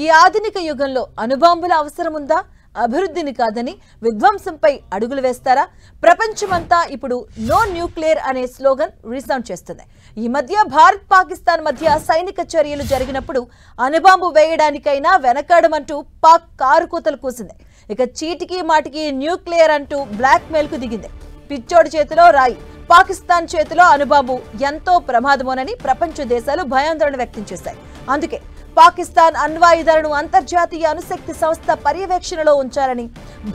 ఈ ఆధునిక యుగంలో అణుబాంబుల అవసరం ఉందా? అభివృద్ధిని కాదని విధ్వంసంపై అడుగులు వేస్తారా? ప్రపంచమంతా ఇప్పుడు నో న్యూక్లియర్ అనే స్లోగన్ రీసౌండ్ చేస్తుంది. ఈ మధ్య భారత్ పాకిస్తాన్ మధ్య సైనిక చర్యలు జరిగినప్పుడు అణుబాంబు వేయడానికైనా వెనకాడమంటూ పాక్ కారుకూతలు కూసింది. ఇక చీటికి మాటికి న్యూక్లియర్ అంటూ బ్లాక్ మెయిల్ కు దిగింది. పిచ్చోడి చేతిలో రాయి, పాకిస్తాన్ చేతిలో అణుబాంబు ఎంతో ప్రమాదమోనని ప్రపంచ దేశాలు భయాందోళన వ్యక్తం చేశాయి. అందుకే పాకిస్తాన్ అణ్వాయుధాలను అంతర్జాతీయ అణుశక్తి సంస్థ పర్యవేక్షణలో ఉంచాలని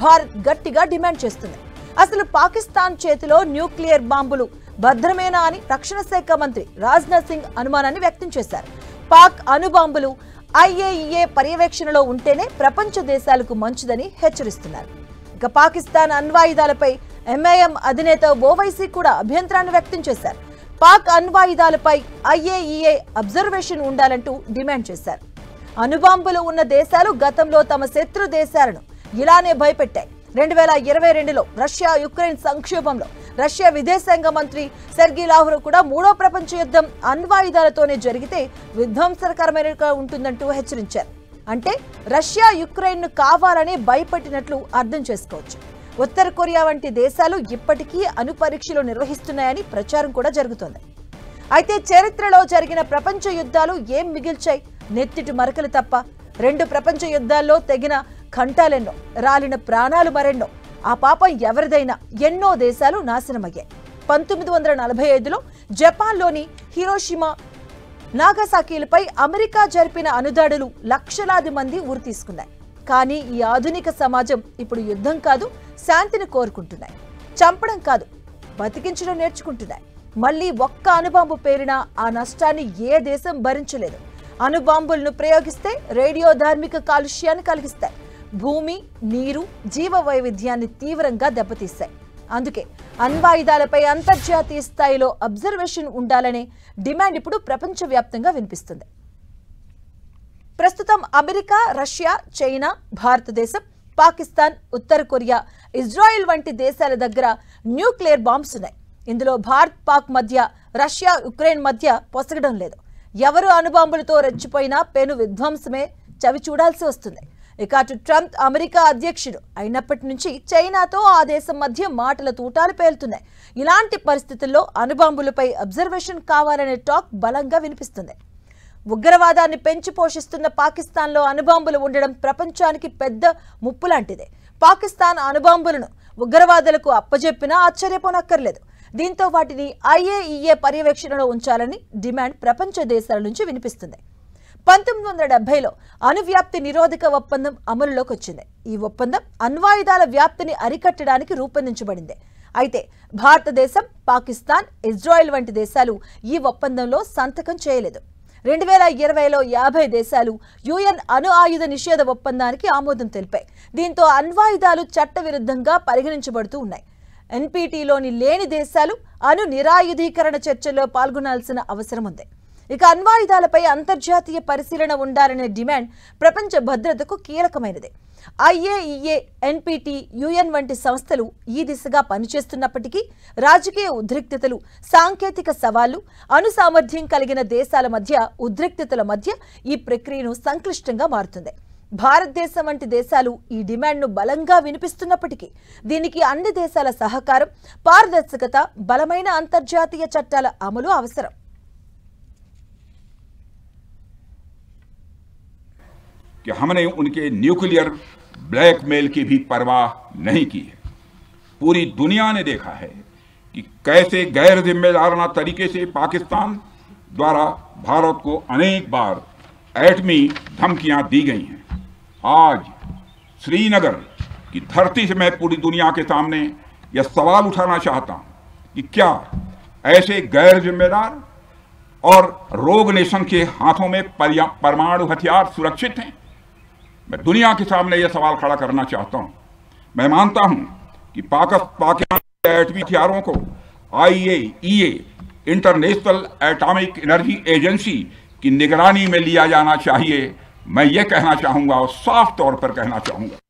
భారత్ గట్టిగా డిమాండ్ చేస్తుంది. అసలు పాకిస్తాన్ చేతిలో న్యూక్లియర్ బాంబులు భద్రమేనా అని రక్షణ శాఖ మంత్రి రాజ్నాథ్ సింగ్ అనుమానాన్ని వ్యక్తం చేశారు. పాక్ అణుబాంబులు IAEA పర్యవేక్షణలో ఉంటేనే ప్రపంచ దేశాలకు మంచిదని హెచ్చరిస్తున్నారు. ఇక పాకిస్తాన్ అణ్వాయుధాలపై MIM అధినేత ఓవైసీ కూడా అభ్యంతరాన్ని వ్యక్తం చేశారు. పాక్ అణ్వాయుధాలపై IAEA అబ్జర్వేషన్ ఉండాలంటూ డిమాండ్ చేశారు. అణుబాంబులు ఉన్న దేశాలు గతంలో తమ శత్రు దేశాలను ఇలానే భయపెట్టాయి. 2022లో రష్యా యుక్రెయిన్ సంక్షోభంలో రష్యా విదేశాంగ మంత్రి సెర్గీ లావ్రోవ్ కూడా మూడో ప్రపంచ యుద్ధం అణ్వాయుధాలతోనే జరిగితే విధ్వంసకరమైనగా ఉంటుందంటూ హెచ్చరించారు. అంటే రష్యా యుక్రెయిన్ను కావాలని భయపెట్టినట్లు అర్థం చేసుకోవచ్చు. ఉత్తర కొరియా వంటి దేశాలు ఇప్పటికీ అణు పరీక్షలు నిర్వహిస్తున్నాయని ప్రచారం కూడా జరుగుతోంది. అయితే చరిత్రలో జరిగిన ప్రపంచ యుద్ధాలు ఏం మిగిల్చాయి? నెత్తిటి మరకలు తప్ప. 2 ప్రపంచ యుద్ధాల్లో తెగిన ఖంటాలెన్నో, రాలిన ప్రాణాలు మరెన్నో. ఆ పాపం ఎవరిదైనా ఎన్నో దేశాలు నాశనమయ్యాయి. 1945లో జపాన్లోని హిరోషిమా, నాగసాకిలపై అమెరికా జరిపిన అణుదాడులు లక్షలాది మంది ఊరు తీసుకున్నాయి. కానీ ఈ ఆధునిక సమాజం ఇప్పుడు యుద్ధం కాదు, శాంతిని కోరుకుంటున్నాయి. చంపడం కాదు, బతికించడం నేర్చుకుంటున్నాయి. మళ్ళీ ఒక్క అణుబాంబు పేరినా ఆ నష్టాన్ని ఏ దేశం భరించలేదు. అణుబాంబులను ప్రయోగిస్తే రేడియో ధార్మిక కాలుష్యాన్ని కలిగిస్తాయి. భూమి, నీరు, జీవ వైవిధ్యాన్ని తీవ్రంగా దెబ్బతీస్తాయి. అందుకే అణ్వాయుధాలపై అంతర్జాతీయ స్థాయిలో అబ్జర్వేషన్ ఉండాలనే డిమాండ్ ఇప్పుడు ప్రపంచవ్యాప్తంగా వినిపిస్తుంది. ప్రస్తుతం అమెరికా, రష్యా, చైనా, భారతదేశం, పాకిస్తాన్, ఉత్తర కొరియా, ఇజ్రాయెల్ వంటి దేశాల దగ్గర న్యూక్లియర్ బాంబ్స్ ఉన్నాయి. ఇందులో భారత్ పాక్ మధ్య, రష్యా యుక్రెయిన్ మధ్య పొసగడం లేదు. ఎవరు అణుబాంబులతో రెచ్చిపోయినా పెను విధ్వంసమే చవి చూడాల్సి వస్తుంది. ఇక అటు ట్రంప్ అమెరికా అధ్యక్షుడు అయినప్పటి నుంచి చైనాతో ఆ దేశం మధ్య మాటల తూటాలు పేలుతున్నాయి. ఇలాంటి పరిస్థితుల్లో అణుబాంబులపై అబ్జర్వేషన్ కావాలనే టాక్ బలంగా వినిపిస్తుంది. ఉగ్రవాదాన్ని పెంచి పోషిస్తున్న పాకిస్తాన్లో అణుబాంబులు ఉండడం ప్రపంచానికి పెద్ద ముప్పు లాంటిదే. పాకిస్తాన్ అణుబాంబులను ఉగ్రవాదులకు అప్పజెప్పినా ఆశ్చర్యపోనక్కర్లేదు. దీంతో వాటిని IAEA పర్యవేక్షణలో ఉంచాలని డిమాండ్ ప్రపంచ దేశాల నుంచి వినిపిస్తుంది. 1970లో అణువ్యాప్తి నిరోధక ఒప్పందం అమలులోకి వచ్చింది. ఈ ఒప్పందం అణ్వాయుధాల వ్యాప్తిని అరికట్టడానికి రూపొందించబడింది. అయితే భారతదేశం, పాకిస్తాన్, ఇజ్రాయెల్ వంటి దేశాలు ఈ ఒప్పందంలో సంతకం చేయలేదు. 2020లో 50 దేశాలు UN అణు ఆయుధ నిషేధ ఒప్పందానికి ఆమోదం తెలిపాయి. దీంతో అణ్వాయుధాలు చట్టవిరుద్ధంగా పరిగణించబడుతూ ఉన్నాయి. NPTలోని లేని దేశాలు అణు నిరాయుధీకరణ చర్చల్లో పాల్గొనాల్సిన అవసరం ఉంది. ఇక అణ్వాయుధాలపై అంతర్జాతీయ పరిశీలన ఉండాలనే డిమాండ్ ప్రపంచ భద్రతకు కీలకమైనది. IAEA, NPT, UN వంటి సంస్థలు ఈ దిశగా పనిచేస్తున్నప్పటికీ రాజకీయ ఉద్రిక్తతలు, సాంకేతిక సవాళ్లు, అణు సామర్థ్యం కలిగిన దేశాల మధ్య ఉద్రిక్తతల మధ్య ఈ ప్రక్రియను సంక్లిష్టంగా మారుతుంది. భారతదేశం వంటి దేశాలు ఈ డిమాండ్ను బలంగా వినిపిస్తున్నప్పటికీ దీనికి అన్ని దేశాల సహకారం, పారదర్శకత, బలమైన అంతర్జాతీయ చట్టాల అమలు అవసరం. कि हमने उनके न्यूक्लियर ब्लैकमेल की भी परवाह नहीं की है। पूरी दुनिया ने देखा है कि कैसे गैर जिम्मेदाराना तरीके से पाकिस्तान द्वारा भारत को अनेक बार एटमी धमकियां दी गई हैं। आज श्रीनगर की धरती से मैं पूरी दुनिया के सामने यह सवाल उठाना चाहता हूं कि क्या ऐसे गैर जिम्मेदार और रोग नेशन के हाथों में परमाणु हथियार सुरक्षित हैं? मैं दुनिया के सामने यह सवाल खड़ा करना चाहता हूं। मैं मानता हूं कि पाकिस्तान के एटमी हथियारों को IAEA, international atomic energy agency की निगरानी में लिया जाना चाहिए। मैं ये कहना चाहूंगा और साफ तौर पर कहना चाहूंगा।